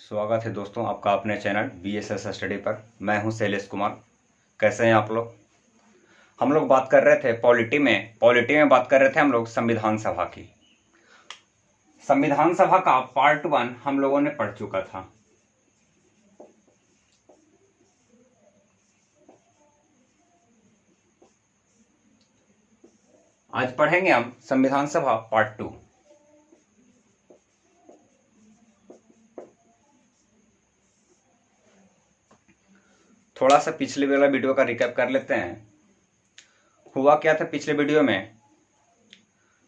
स्वागत है दोस्तों आपका अपने चैनल BSS स्टडी पर। मैं हूं शैलेश कुमार। कैसे हैं आप लोग? हम लोग बात कर रहे थे पॉलिटी में बात कर रहे थे हम लोग संविधान सभा की। संविधान सभा का पार्ट 1 हम लोगों ने पढ़ चुका था। आज पढ़ेंगे हम संविधान सभा पार्ट 2। थोड़ा सा पिछले वाला वीडियो का रिकैप कर लेते हैं। हुआ क्या था पिछले वीडियो में?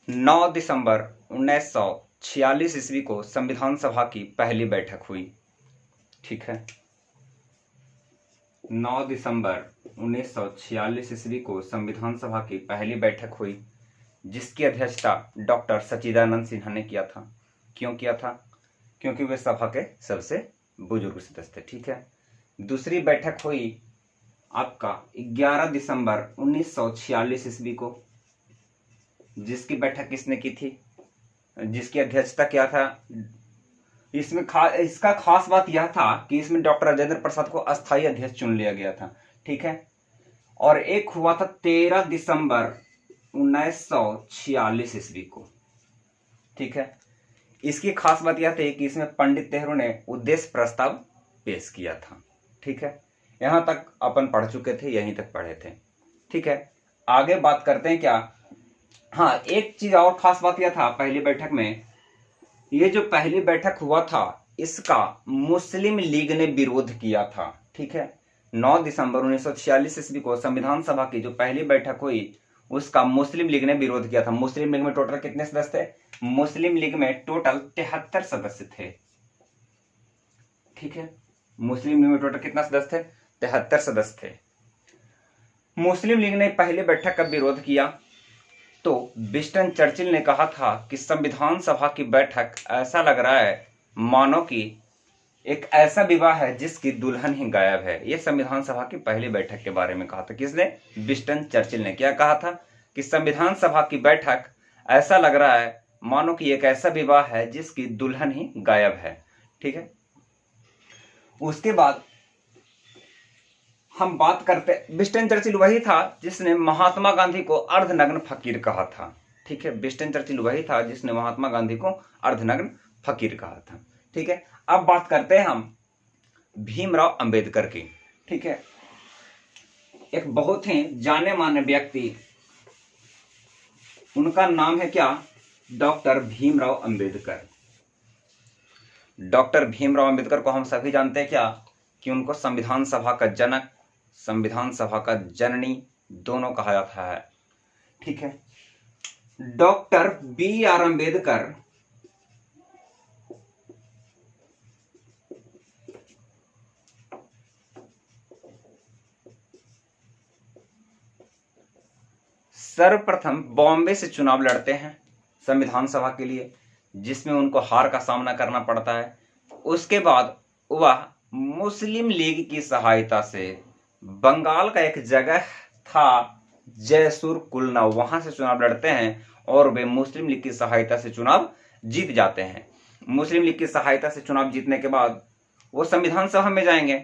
9 दिसंबर 1946 ईस्वी को संविधान सभा की पहली बैठक हुई। ठीक है, 9 दिसंबर 1946 ईस्वी को संविधान सभा की पहली बैठक हुई, जिसकी अध्यक्षता डॉक्टर सच्चिदानंद सिन्हा ने किया था। क्यों किया था? क्योंकि वे सभा के सबसे बुजुर्ग सदस्य थे। ठीक है, दूसरी बैठक हुई आपका 11 दिसंबर 1946 ईस्वी को, जिसकी बैठक किसने की थी? जिसकी अध्यक्षता क्या था? इसमें इसका खास बात यह था कि इसमें डॉक्टर राजेंद्र प्रसाद को अस्थायी अध्यक्ष चुन लिया गया था। ठीक है, और एक हुआ था 13 दिसंबर 1946 ईस्वी को। ठीक है, इसकी खास बात यह थी कि इसमें पंडित नेहरू ने उद्देश्य प्रस्ताव पेश किया था। ठीक है, यहां तक अपन पढ़ चुके थे, यहीं तक पढ़े थे। ठीक है, आगे बात करते हैं क्या? हाँ, एक चीज और खास बात यह था पहली बैठक में, ये जो पहली बैठक हुआ था इसका मुस्लिम लीग ने विरोध किया था। ठीक है, 9 दिसंबर 1946 ईस्वी को संविधान सभा की जो पहली बैठक हुई उसका मुस्लिम लीग ने विरोध किया था। मुस्लिम लीग में टोटल कितने सदस्य थे? मुस्लिम लीग में टोटल 73 सदस्य थे। ठीक है, मुस्लिम लीग में टोटल कितना सदस्य थे? 73 सदस्य थे। मुस्लिम लीग ने पहले बैठक का विरोध किया तो विंस्टन चर्चिल ने कहा था कि संविधान सभा की बैठक ऐसा लग रहा है मानो कि एक ऐसा विवाह है जिसकी दुल्हन ही गायब है। यह संविधान सभा की पहली बैठक के बारे में कहा था। किसने? विंस्टन चर्चिल ने। क्या कहा था? कि संविधान सभा की बैठक ऐसा लग रहा है मानो कि एक ऐसा विवाह है जिसकी दुल्हन ही गायब है। ठीक है, उसके बाद हम बात करते, विंस्टन चर्चिल वही था जिसने महात्मा गांधी को अर्धनग्न फकीर कहा था। ठीक है, विंस्टन चर्चिल वही था जिसने महात्मा गांधी को अर्धनग्न फकीर कहा था। ठीक है, अब बात करते हैं हम भीमराव अंबेडकर की। ठीक है, एक बहुत ही जाने माने व्यक्ति, उनका नाम है क्या? डॉक्टर भीमराव अंबेडकर। डॉक्टर भीमराव अंबेडकर को हम सभी जानते हैं क्या? कि उनको संविधान सभा का जनक, संविधान सभा का जननी दोनों कहा जाता है। ठीक है, डॉक्टर BR अंबेडकर सर्वप्रथम बॉम्बे से चुनाव लड़ते हैं संविधान सभा के लिए, जिसमें उनको हार का सामना करना पड़ता है। उसके बाद वह मुस्लिम लीग की सहायता से बंगाल का एक जगह था जयसुर कुलना, वहां से चुनाव लड़ते हैं और वे मुस्लिम लीग की सहायता से चुनाव जीत जाते हैं। मुस्लिम लीग की सहायता से चुनाव जीतने के बाद वो संविधान सभा में जाएंगे।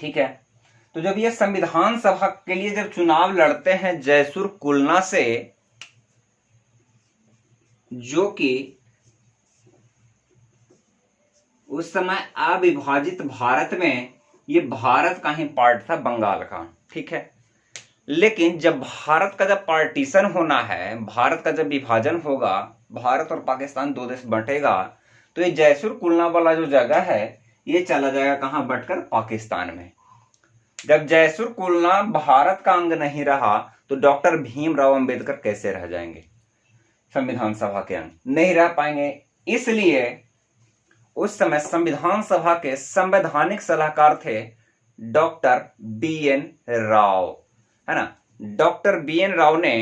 ठीक है, तो जब ये संविधान सभा के लिए जब चुनाव लड़ते हैं जयसुर कुलना से, जो कि उस समय अविभाजित भारत में, ये भारत का ही पार्ट था, बंगाल का। ठीक है, लेकिन जब भारत का जब पार्टीशन होना है, भारत का जब विभाजन होगा, भारत और पाकिस्तान दो देश बंटेगा, तो ये जयसुर कुलना वाला जो जगह है ये चला जाएगा कहां? बंटकर पाकिस्तान में। जब जयसुर कुलना भारत का अंग नहीं रहा तो डॉक्टर भीमराव अंबेडकर कैसे रह जाएंगे? संविधान सभा के अंग नहीं रह पाएंगे। इसलिए उस समय संविधान सभा के संवैधानिक सलाहकार थे डॉक्टर BN राव, है ना। डॉक्टर BN राव ने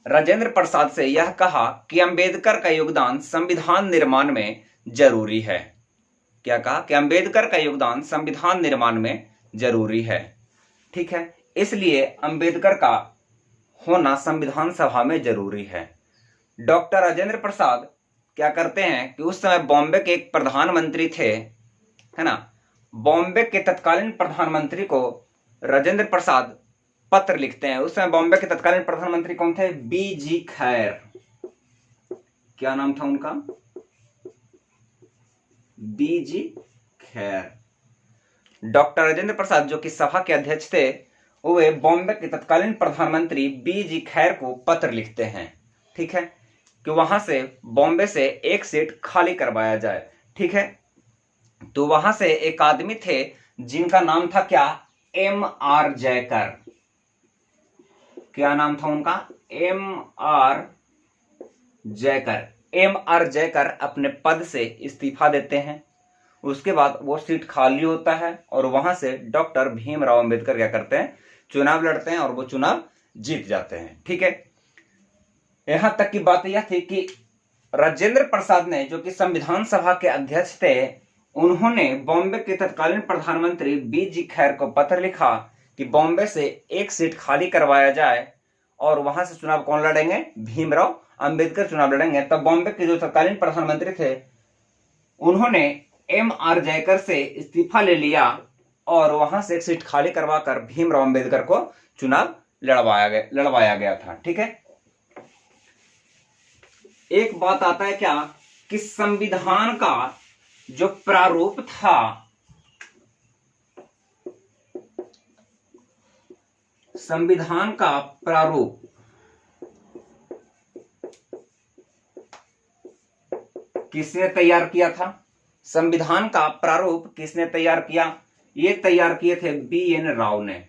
राजेंद्र प्रसाद से यह कहा कि अंबेडकर का योगदान संविधान निर्माण में जरूरी है। क्या कहा? कि अंबेडकर का योगदान संविधान निर्माण में जरूरी है। ठीक है, इसलिए अंबेडकर का होना संविधान सभा में जरूरी है। डॉक्टर राजेंद्र प्रसाद क्या करते हैं कि उस समय बॉम्बे के एक प्रधानमंत्री थे, है ना, बॉम्बे के तत्कालीन प्रधानमंत्री को राजेंद्र प्रसाद पत्र लिखते हैं। उस समय बॉम्बे के तत्कालीन प्रधानमंत्री कौन थे? बीजी खैर। क्या नाम था उनका? बीजी खैर। डॉक्टर राजेंद्र प्रसाद जो कि सभा के अध्यक्ष थे, वे बॉम्बे के तत्कालीन प्रधानमंत्री बीजी खैर को पत्र लिखते हैं, ठीक है, कि वहां से बॉम्बे से एक सीट खाली करवाया जाए, ठीक है। तो वहां से एक आदमी थे जिनका नाम था क्या? M.R. जयकर। क्या नाम था उनका? M.R. जयकर। M.R. जयकर अपने पद से इस्तीफा देते हैं। उसके बाद वो सीट खाली होता है और वहां से डॉक्टर भीमराव अंबेडकर क्या करते हैं? चुनाव लड़ते हैं और वो चुनाव जीत जाते हैं, ठीक है। यहां तक की बात यह थी कि राजेंद्र प्रसाद ने, जो कि संविधान सभा के अध्यक्ष थे, उन्होंने बॉम्बे के तत्कालीन प्रधानमंत्री बीजी खैर को पत्र लिखा कि बॉम्बे से एक सीट खाली करवाया जाए और वहां से चुनाव कौन लड़ेंगे? भीमराव अंबेडकर चुनाव लड़ेंगे। तब बॉम्बे के जो तत्कालीन प्रधानमंत्री थे, उन्होंने M.R. जयकर से इस्तीफा ले लिया और वहां से एक सीट खाली करवाकर भीमराव अंबेडकर को चुनाव लड़वाया गया था, ठीक है। एक बात आता है क्या कि संविधान का जो प्रारूप था, संविधान का प्रारूप किसने तैयार किया था? संविधान का प्रारूप किसने तैयार किया? ये तैयार किए थे B.N. राव ने।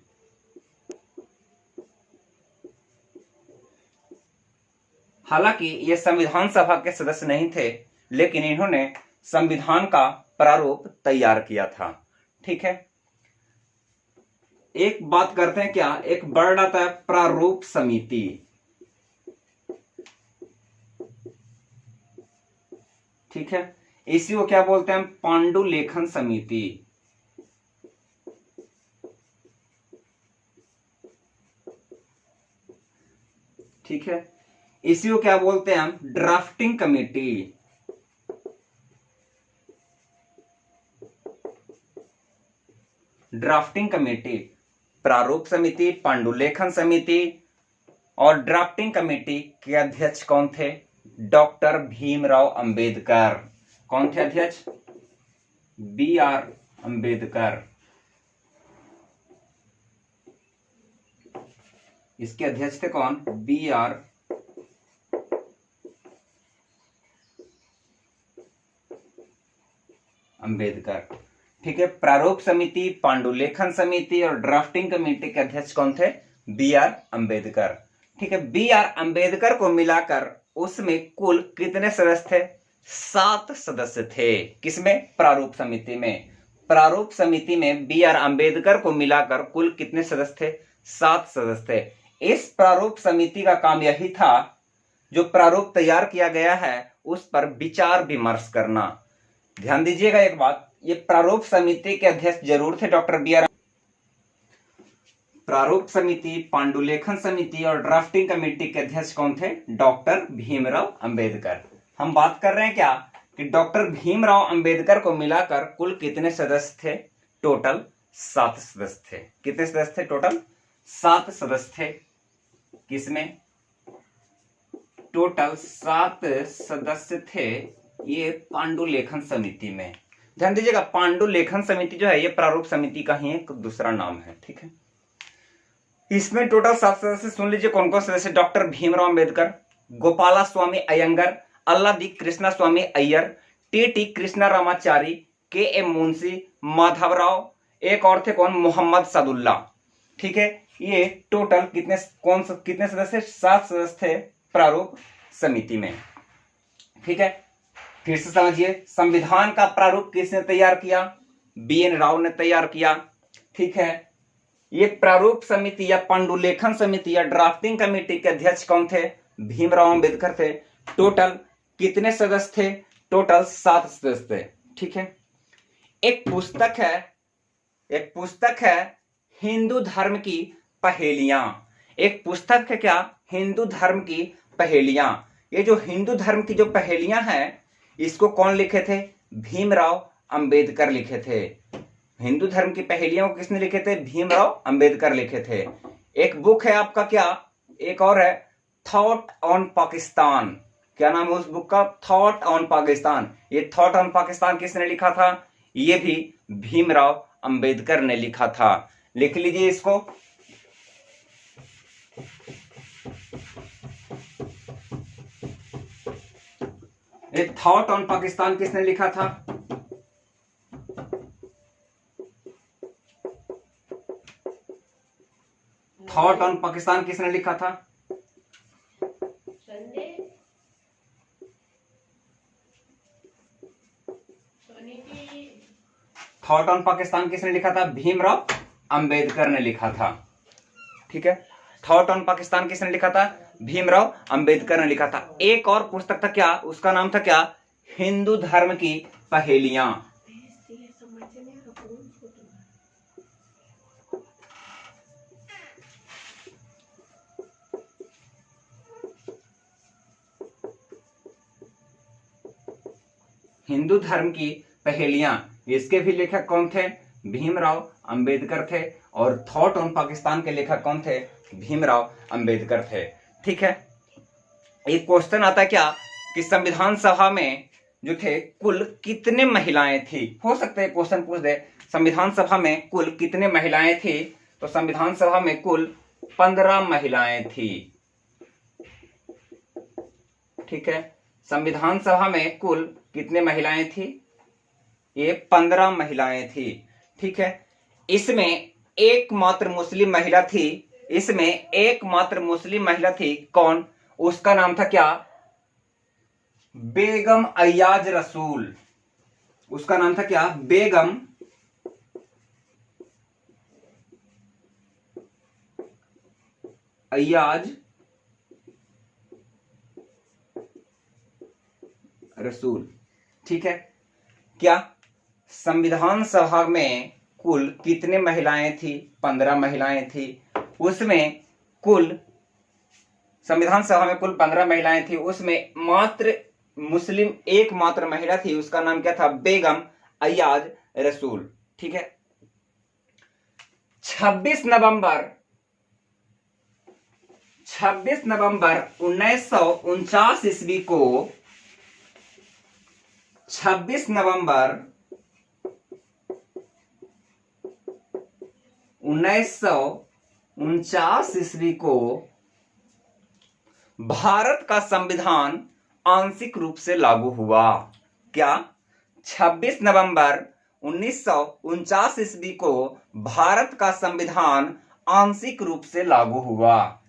हालांकि ये संविधान सभा के सदस्य नहीं थे, लेकिन इन्होंने संविधान का प्रारूप तैयार किया था, ठीक है। एक बात करते हैं क्या, एक वर्ड आता है प्रारूप समिति। ठीक है, इसी को क्या बोलते हैं? पांडुलेखन समिति। ठीक है, इसी को क्या बोलते हैं हम? Drafting committee. ड्राफ्टिंग कमेटी, प्रारूप समिति, पांडुलेखन समिति और ड्राफ्टिंग कमेटी के अध्यक्ष कौन थे? डॉक्टर भीमराव अंबेडकर। कौन थे अध्यक्ष? B.R. अंबेडकर। इसके अध्यक्ष थे कौन? B.R. अंबेडकर। ठीक है, प्रारूप समिति, पांडुलेखन समिति और ड्राफ्टिंग कमेटी के अध्यक्ष कौन थे? B.R. अंबेडकर। ठीक है, B.R. अंबेडकर को मिलाकर उसमें कुल कितने सदस्य थे? 7 सदस्य थे। किसमें? प्रारूप समिति में। प्रारूप समिति में B.R. अंबेडकर को मिलाकर कुल कितने सदस्य थे? 7 सदस्य थे। इस प्रारूप समिति का काम यही था, जो प्रारूप तैयार किया गया है उस पर विचार विमर्श करना। ध्यान दीजिएगा एक बात, ये प्रारूप समिति के अध्यक्ष जरूर थे डॉक्टर B.R. प्रारूप समिति, पांडुलेखन समिति और ड्राफ्टिंग कमेटी के अध्यक्ष कौन थे? डॉक्टर भीमराव अंबेडकर। हम बात कर रहे हैं क्या कि डॉक्टर भीमराव अंबेडकर को मिलाकर कुल कितने सदस्य थे? टोटल 7 सदस्य थे। कितने सदस्य थे? टोटल 7 सदस्य थे। किसमें? टोटल 7 सदस्य थे ये पांडुलेखन समिति में। ध्यान दीजिएगा, पांडुलेखन समिति जो है ये प्रारूप समिति का ही एक दूसरा नाम है। ठीक है, इसमें टोटल 7 सदस्य सुन लीजिए कौन कौन सदस्य? डॉक्टर भीमराव अंबेडकर, गोपाला स्वामी अयंगर, अल्लादी कृष्णा स्वामी अय्यर, टी कृष्णा रामाचारी, के.एम. मुंशी, माधवराव, एक और थे कौन? मोहम्मद सादुल्ला। ठीक है, ये टोटल कितने सदस्य? 7 सदस्य थे प्रारूप समिति में। ठीक है, फिर से समझिए, संविधान का प्रारूप किसने तैयार किया? B.N. राव ने तैयार किया। ठीक है, ये प्रारूप समिति या पांडुलेखन समिति या ड्राफ्टिंग कमेटी के अध्यक्ष कौन थे? भीमराव अंबेडकर थे। टोटल कितने सदस्य थे? टोटल 7 सदस्य थे। ठीक है, एक पुस्तक है हिंदू धर्म की पहेलियां। एक पुस्तक है क्या? हिंदू धर्म की पहेलियां। ये जो हिंदू धर्म की जो पहेलियां हैं इसको कौन लिखे थे? भीमराव अंबेडकर लिखे थे। हिंदू धर्म की पहेलियों को किसने लिखे थे? भीमराव अंबेडकर लिखे थे। एक बुक है आपका क्या, एक और है थॉट ऑन पाकिस्तान। क्या नाम है उस बुक का? Thought on Pakistan. ये थॉट ऑन पाकिस्तान किसने लिखा था? ये भी भीमराव अंबेडकर ने लिखा था। लिख लीजिए इसको। ये थॉट ऑन पाकिस्तान किसने लिखा था? थॉट ऑन पाकिस्तान किसने लिखा था? थॉट ऑन पाकिस्तान किसने लिखा था? भीमराव अंबेडकर ने लिखा था। ठीक है, थॉट ऑन पाकिस्तान किसने लिखा था? भीमराव अंबेडकर ने लिखा था। एक और पुस्तक था क्या, उसका नाम था क्या? हिंदू धर्म की पहेलियां। हिंदू धर्म की पहेलियां, इसके भी लेखक कौन थे? भीमराव अंबेडकर थे। और थॉट ऑन पाकिस्तान के लेखक कौन थे? भीमराव अंबेडकर थे। ठीक है, एक क्वेश्चन आता है क्या कि संविधान सभा में जो थे कुल कितने महिलाएं थी? हो सकता है क्वेश्चन पूछ दे, संविधान सभा में कुल कितने महिलाएं थी? तो संविधान सभा में कुल 15 महिलाएं थी। ठीक है, संविधान सभा में कुल कितने महिलाएं थी? ये 15 महिलाएं थी। ठीक है, इसमें एकमात्र मुस्लिम महिला थी। इसमें एकमात्र मुस्लिम महिला थी। कौन? उसका नाम था क्या? बेगम अय्याज रसूल। उसका नाम था क्या? बेगम अय्याज रसूल। ठीक है, क्या संविधान सभा में कुल कितने महिलाएं थी? 15 महिलाएं थी। उसमें कुल संविधान सभा में कुल 15 महिलाएं थी। उसमें मात्र मुस्लिम एकमात्र महिला थी, उसका नाम क्या था? बेगम अय्याज रसूल। ठीक है, 26 नवंबर 1949 ईस्वी को 26 नवंबर 1949 ईस्वी को भारत का संविधान आंशिक रूप से लागू हुआ। क्या? 26 नवंबर 1949 ईस्वी को भारत का संविधान आंशिक रूप से लागू हुआ।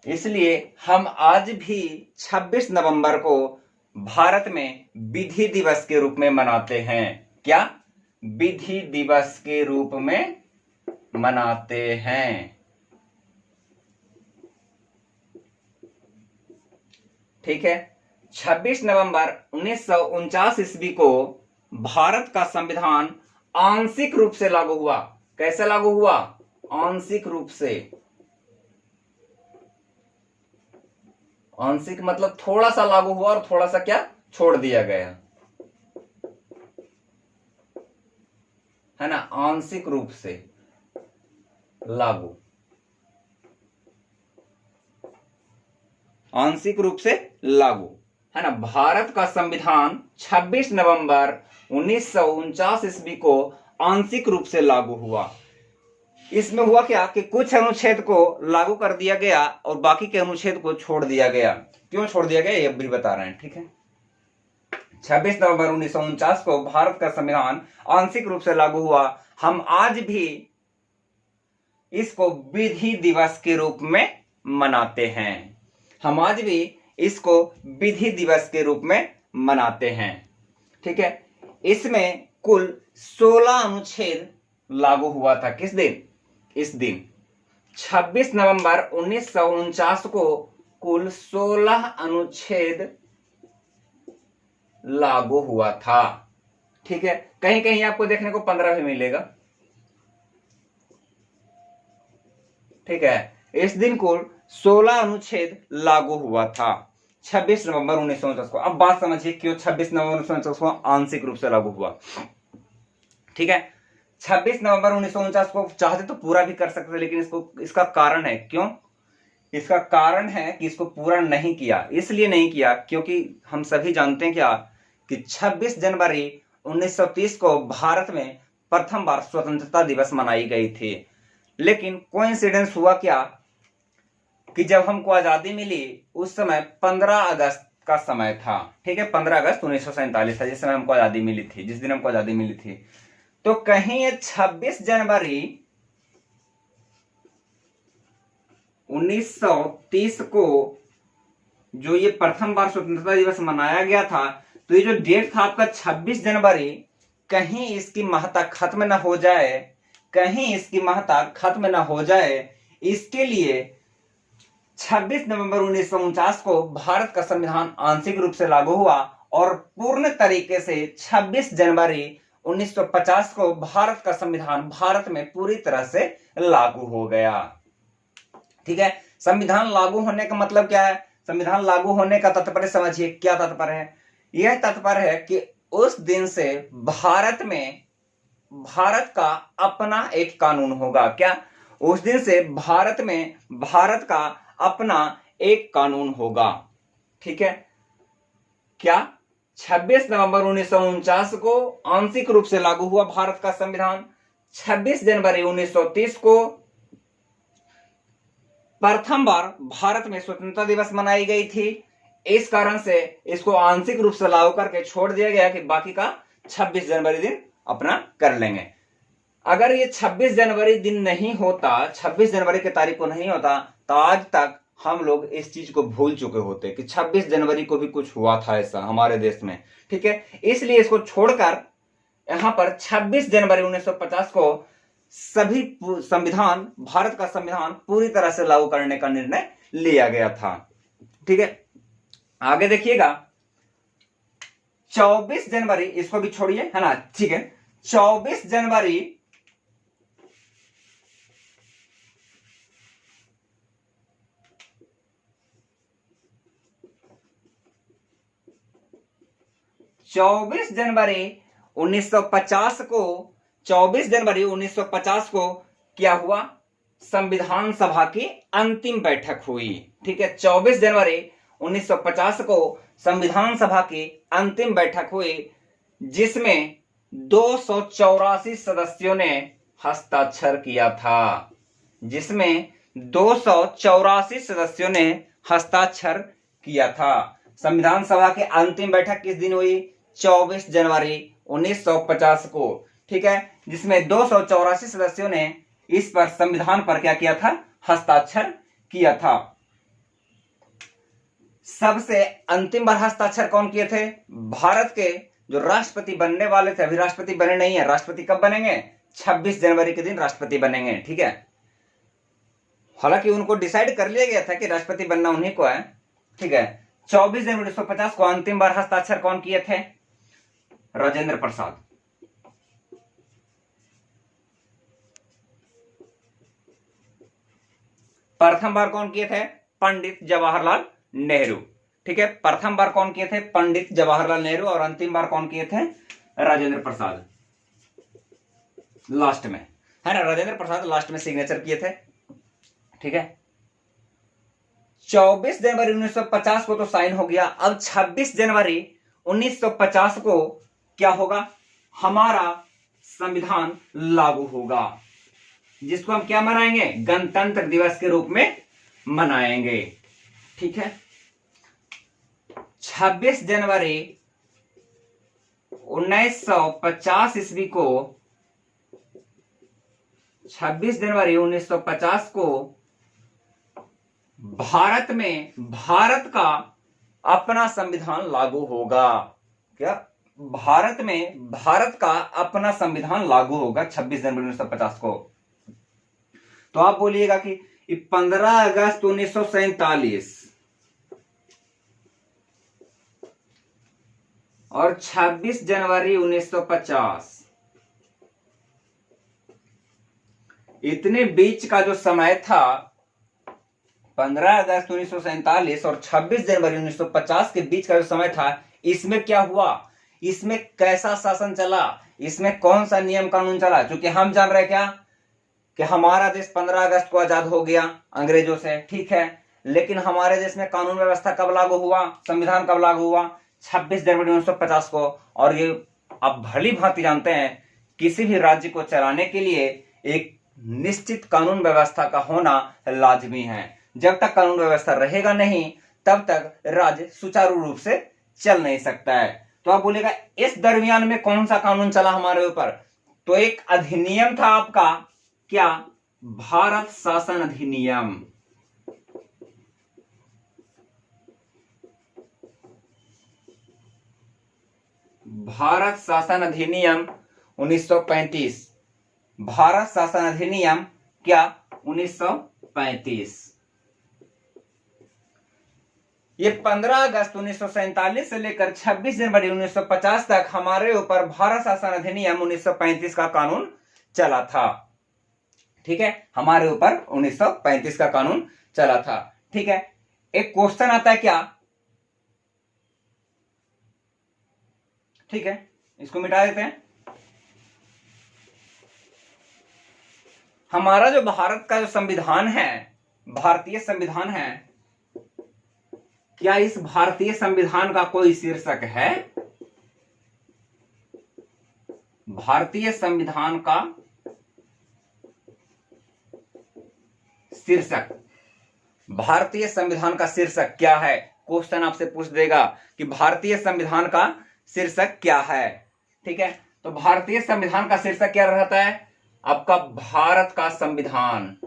इसलिए हम आज भी 26 नवंबर को भारत में विधि दिवस के रूप में मनाते हैं। क्या? विधि दिवस के रूप में मनाते हैं। ठीक है, 26 नवंबर 1949 ईस्वी को भारत का संविधान आंशिक रूप से लागू हुआ। कैसे लागू हुआ? आंशिक रूप से। आंशिक मतलब थोड़ा सा लागू हुआ और थोड़ा सा क्या छोड़ दिया गया, है ना? आंशिक रूप से लागू, आंशिक रूप से लागू, है ना? भारत का संविधान 26 नवंबर 1949 ईस्वी को आंशिक रूप से लागू हुआ। इसमें हुआ क्या कि कुछ अनुच्छेद को लागू कर दिया गया और बाकी के अनुच्छेद को छोड़ दिया गया। क्यों छोड़ दिया गया ये भी बता रहे हैं। ठीक है, 26 नवंबर 1949 को भारत का संविधान आंशिक रूप से लागू हुआ। हम आज भी इसको विधि दिवस के रूप में मनाते हैं। हम आज भी इसको विधि दिवस के रूप में मनाते हैं। ठीक है, इसमें कुल 16 अनुच्छेद लागू हुआ था। किस दिन? इस दिन 26 नवंबर 1949 को कुल 16 अनुच्छेद लागू हुआ था। ठीक है, कहीं कहीं आपको देखने को 15 भी मिलेगा। ठीक है, इस दिन कुल 16 अनुच्छेद लागू हुआ था 26 नवंबर 1949 को। अब बात समझिए क्यों 26 नवंबर 1949 को आंशिक रूप से लागू हुआ। ठीक है, 26 नवंबर 1949 को चाहते तो पूरा भी कर सकते थे, लेकिन इसका कारण है, क्यों? इसका कारण है कि इसको पूरा नहीं किया। इसलिए नहीं किया क्योंकि हम सभी जानते हैं क्या कि 26 जनवरी 1930 को भारत में प्रथम बार स्वतंत्रता दिवस मनाई गई थी। लेकिन कोइंसिडेंस हुआ क्या कि जब हमको आजादी मिली उस समय 15 अगस्त का समय था। ठीक है, 15 अगस्त 1947 था जिस समय हमको आजादी मिली थी, जिस दिन हमको आजादी मिली थी। तो कहीं ये 26 जनवरी 1930 को जो ये प्रथम बार स्वतंत्रता दिवस मनाया गया था, तो ये जो डेट था आपका 26 जनवरी, कहीं इसकी महत्ता खत्म ना हो जाए, कहीं इसकी महत्ता खत्म ना हो जाए, इसके लिए 26 नवंबर 1949 को भारत का संविधान आंशिक रूप से लागू हुआ और पूर्ण तरीके से 26 जनवरी 1950 को भारत का संविधान भारत में पूरी तरह से लागू हो गया। ठीक है, संविधान लागू होने का मतलब क्या है? संविधान लागू होने का तात्पर्य समझिए, क्या तात्पर्य है? यह तात्पर्य है कि उस दिन से भारत में भारत का अपना एक कानून होगा। क्या? उस दिन से भारत में भारत का अपना एक कानून होगा। ठीक है, क्या? 26 नवंबर 1949 को आंशिक रूप से लागू हुआ भारत का संविधान। 26 जनवरी 1930 को प्रथम बार भारत में स्वतंत्रता दिवस मनाई गई थी। इस कारण से इसको आंशिक रूप से लागू करके छोड़ दिया गया कि बाकी का 26 जनवरी दिन अपना कर लेंगे। अगर ये 26 जनवरी दिन नहीं होता, 26 जनवरी की तारीख को नहीं होता, तो आज तक हम लोग इस चीज को भूल चुके होते कि 26 जनवरी को भी कुछ हुआ था ऐसा हमारे देश में। ठीक है, इसलिए इसको छोड़कर यहां पर 26 जनवरी 1950 को सभी संविधान, भारत का संविधान पूरी तरह से लागू करने का निर्णय लिया गया था। ठीक है, आगे देखिएगा 24 जनवरी, इसको भी छोड़िए, है ना। ठीक है, 24 जनवरी 1950 को 24 जनवरी 1950 को क्या हुआ? संविधान सभा की अंतिम बैठक हुई। ठीक है, 24 जनवरी 1950 को संविधान सभा की अंतिम बैठक हुई, जिसमें 284 सदस्यों ने हस्ताक्षर किया था। जिसमें 284 सदस्यों ने हस्ताक्षर किया था। संविधान सभा की अंतिम बैठक किस दिन हुई? 24 जनवरी 1950 को। ठीक है, जिसमें 284 सदस्यों ने इस पर, संविधान पर क्या किया था? हस्ताक्षर किया था। सबसे अंतिम बार हस्ताक्षर कौन किए थे? भारत के जो राष्ट्रपति बनने वाले थे, अभी राष्ट्रपति बने नहीं है। राष्ट्रपति कब बनेंगे? 26 जनवरी के दिन राष्ट्रपति बनेंगे। ठीक है, हालांकि उनको डिसाइड कर लिया गया था कि राष्ट्रपति बनना उन्हीं को है। ठीक है, 24 जनवरी 1950 को अंतिम बार हस्ताक्षर कौन किए थे? राजेंद्र प्रसाद। प्रथम बार कौन किए थे? पंडित जवाहरलाल नेहरू। ठीक है, प्रथम बार कौन किए थे? पंडित जवाहरलाल नेहरू। और अंतिम बार कौन किए थे? राजेंद्र प्रसाद। लास्ट में, है ना, राजेंद्र प्रसाद लास्ट में सिग्नेचर किए थे। ठीक है, 24 जनवरी 1950 को तो साइन हो गया। अब 26 जनवरी 1950 को क्या होगा? हमारा संविधान लागू होगा, जिसको हम क्या मनाएंगे? गणतंत्र दिवस के रूप में मनाएंगे। ठीक है, 26 जनवरी 1950 ईस्वी को, 26 जनवरी 1950 को भारत में भारत का अपना संविधान लागू होगा। क्या? भारत में भारत का अपना संविधान लागू होगा 26 जनवरी 1950 को। तो आप बोलिएगा कि 15 अगस्त 1947 और 26 जनवरी 1950, इतने बीच का जो समय था, 15 अगस्त 1947 और 26 जनवरी 1950 के बीच का जो समय था, इसमें क्या हुआ, इसमें कैसा शासन चला, इसमें कौन सा नियम कानून चला। क्योंकि हम जान रहे क्या कि हमारा देश 15 अगस्त को आजाद हो गया अंग्रेजों से, ठीक है, लेकिन हमारे देश में कानून व्यवस्था कब लागू हुआ, संविधान कब लागू हुआ, 26 जनवरी 1950 को। और ये आप भली भांति जानते हैं, किसी भी राज्य को चलाने के लिए एक निश्चित कानून व्यवस्था का होना लाजमी है। जब तक कानून व्यवस्था रहेगा नहीं, तब तक राज्य सुचारू रूप से चल नहीं सकता है। तो आप बोलेगा इस दरमियान में कौन सा कानून चला हमारे ऊपर, तो एक अधिनियम था आपका, क्या, भारत शासन अधिनियम। भारत शासन अधिनियम 1935। भारत शासन अधिनियम क्या, 1935। ये 15 अगस्त 1947 से लेकर 26 जनवरी 1950 तक हमारे ऊपर भारत शासन अधिनियम 1935 का कानून चला था। ठीक है, हमारे ऊपर 1935 का कानून चला था। ठीक है, एक क्वेश्चन आता है क्या, ठीक है, इसको मिटा देते हैं। हमारा जो भारत का जो संविधान है, भारतीय संविधान है, क्या इस भारतीय संविधान का कोई शीर्षक है? भारतीय संविधान का शीर्षक, भारतीय संविधान का शीर्षक क्या है? क्वेश्चन आपसे पूछ देगा कि भारतीय संविधान का शीर्षक क्या है। ठीक है, तो भारतीय संविधान का शीर्षक क्या रहता है आपका? भारत का संविधान।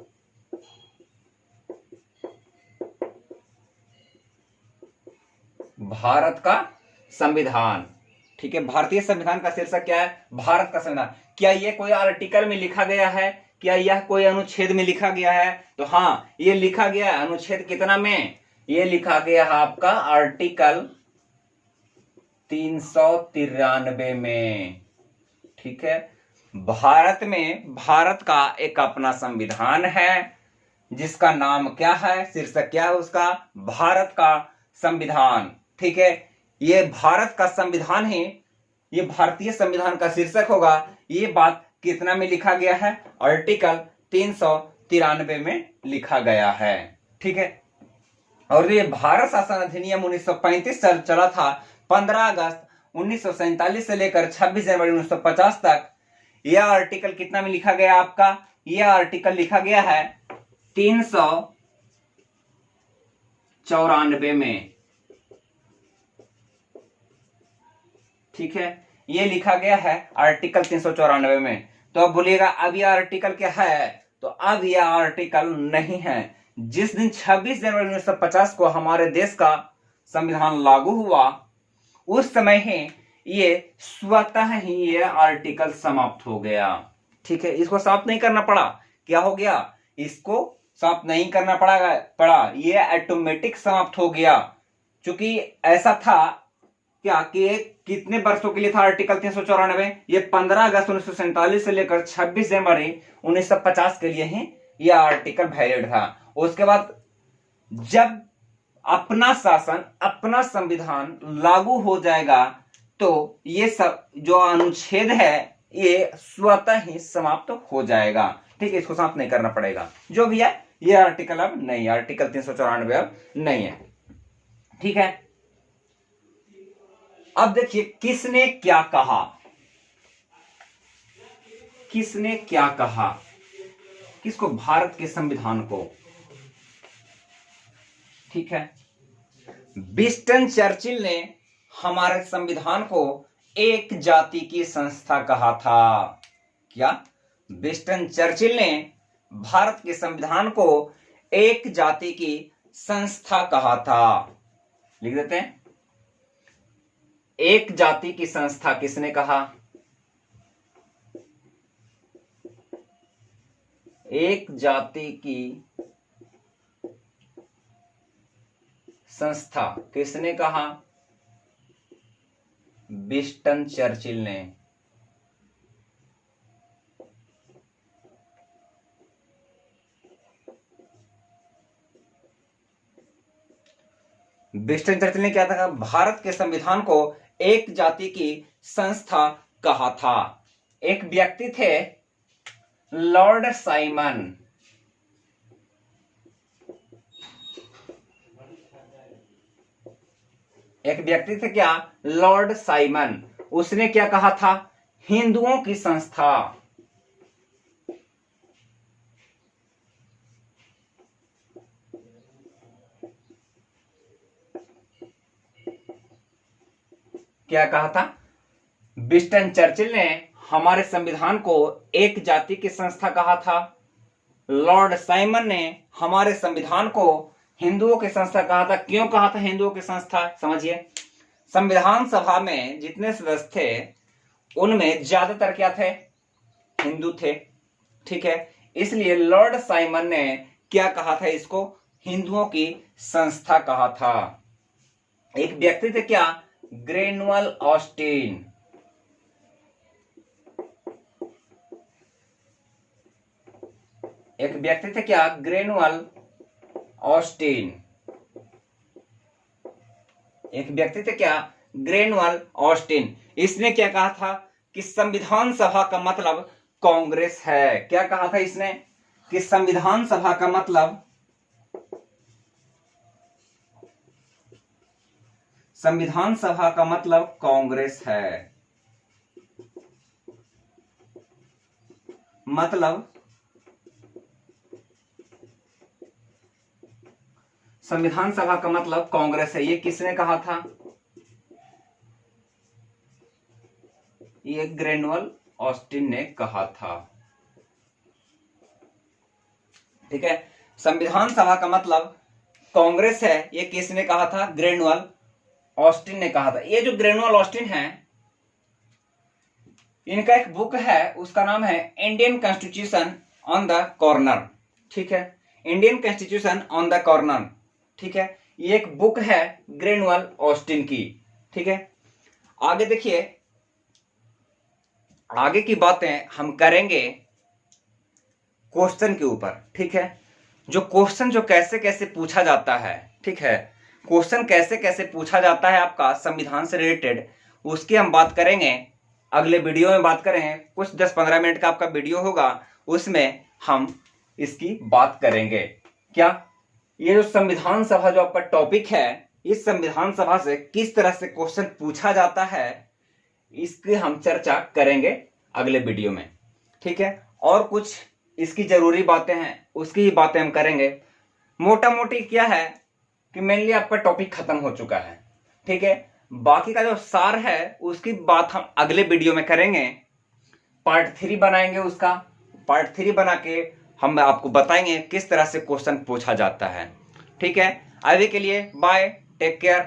भारत का संविधान। ठीक है, भारतीय संविधान का शीर्षक क्या है? भारत का संविधान। क्या यह कोई आर्टिकल में लिखा गया है? क्या यह कोई अनुच्छेद में लिखा गया है? तो हाँ, ये लिखा गया है। अनुच्छेद कितना में? ये लिखा गया है आपका आर्टिकल 393 में। ठीक है, भारत में, भारत का एक अपना संविधान है जिसका नाम क्या है, शीर्षक क्या है उसका? भारत का संविधान। ठीक है, ये भारत का संविधान ही ये भारतीय संविधान का शीर्षक होगा। ये बात कितना में लिखा गया है? आर्टिकल 393 में लिखा गया है। ठीक है, और ये भारत शासन अधिनियम 1935 चला था। 15 अगस्त 1947 से लेकर 26 जनवरी 1950 तक। यह आर्टिकल कितना में लिखा गया आपका? यह आर्टिकल लिखा गया है 394 में। ठीक है, ये लिखा गया है आर्टिकल 394 में। तो अब बोलिएगा अब यह आर्टिकल क्या है? तो अब यह आर्टिकल नहीं है। जिस दिन 26 जनवरी 1950 को हमारे देश का संविधान लागू हुआ, उस समय ही ये स्वतः ही ये आर्टिकल समाप्त हो गया। ठीक है, इसको समाप्त नहीं करना पड़ा। क्या हो गया? इसको समाप्त नहीं करना पड़ा, ये ऑटोमेटिक समाप्त हो गया। क्योंकि ऐसा था क्या कि कितने वर्षों के लिए था आर्टिकल 394? ये 15 अगस्त 1947 से लेकर 26 जनवरी 1950 के लिए ही यह आर्टिकल वैलिड था। उसके बाद जब अपना शासन, अपना संविधान लागू हो जाएगा, तो ये सब जो अनुच्छेद है ये स्वतः ही समाप्त हो जाएगा। ठीक है, इसको समाप्त नहीं करना पड़ेगा। जो भी है, ये आर्टिकल अब नहीं है, आर्टिकल 394 अब नहीं है। ठीक है, अब देखिए किसने क्या कहा, किसने क्या कहा, किसको? भारत के संविधान को। ठीक है, विंस्टन चर्चिल ने हमारे संविधान को एक जाति की संस्था कहा था। क्या? विंस्टन चर्चिल ने भारत के संविधान को एक जाति की संस्था कहा था। लिख देते हैं, एक जाति की संस्था किसने कहा? एक जाति की संस्था किसने कहा? विंस्टन चर्चिल ने। विंस्टन चर्चिल ने क्या था, भारत के संविधान को एक जाति की संस्था कहा था। एक व्यक्ति थे लॉर्ड साइमन, एक व्यक्ति थे क्या, लॉर्ड साइमन। उसने क्या कहा था, हिंदुओं की संस्था। क्या कहा था, विंस्टन चर्चिल ने हमारे संविधान को एक जाति की संस्था कहा था। लॉर्ड साइमन ने हमारे संविधान को हिंदुओं की संस्था कहा था। क्यों कहा था हिंदुओं की संस्था, समझिए। संविधान सभा में जितने सदस्य थे उनमें ज्यादातर क्या थे, हिंदू थे, ठीक है। इसलिए लॉर्ड साइमन ने क्या कहा था, इसको हिंदुओं की संस्था कहा था। एक व्यक्ति थे क्या, ग्रेनुअल ऑस्टिन। एक व्यक्ति थे क्या, ग्रेनुअल ऑस्टिन। एक व्यक्ति थे क्या, ग्रेनुअल ऑस्टिन। इसने क्या कहा था कि संविधान सभा का मतलब कांग्रेस है। क्या कहा था इसने कि संविधान सभा का मतलब, संविधान सभा का मतलब कांग्रेस है। मतलब संविधान सभा का मतलब कांग्रेस है। ये किसने कहा था, ये ग्रेनुअल ऑस्टिन ने कहा था, ठीक है। संविधान सभा का मतलब कांग्रेस है, ये किसने कहा था, ग्रेनुअल ऑस्टिन ने कहा था। ये जो ग्रेनुअल ऑस्टिन है, इनका एक बुक है, उसका नाम है Indian constitution on the corner, ठीक है। Indian constitution on the corner, ठीक है। ये एक बुक है ग्रेनुअल ऑस्टिन की, ठीक है। आगे देखिए, आगे की बातें हम करेंगे क्वेश्चन के ऊपर, ठीक है। जो क्वेश्चन जो कैसे कैसे पूछा जाता है, ठीक है, क्वेश्चन कैसे कैसे पूछा जाता है आपका संविधान से रिलेटेड, उसकी हम बात करेंगे अगले वीडियो में। बात करेंगे कुछ 10-15 मिनट का आपका वीडियो होगा, उसमें हम इसकी बात करेंगे। क्या ये जो संविधान सभा जो आपका टॉपिक है, इस संविधान सभा से किस तरह से क्वेश्चन पूछा जाता है, इसकी हम चर्चा करेंगे अगले वीडियो में, ठीक है। और कुछ इसकी जरूरी बातें हैं, उसकी ही बातें हम करेंगे। मोटा मोटी क्या है कि मेनली आपका टॉपिक खत्म हो चुका है, ठीक है। बाकी का जो सार है उसकी बात हम अगले वीडियो में करेंगे। पार्ट 3 बनाएंगे, उसका पार्ट 3 बना के हम आपको बताएंगे किस तरह से क्वेश्चन पूछा जाता है, ठीक है। अभी के लिए बाय, टेक केयर।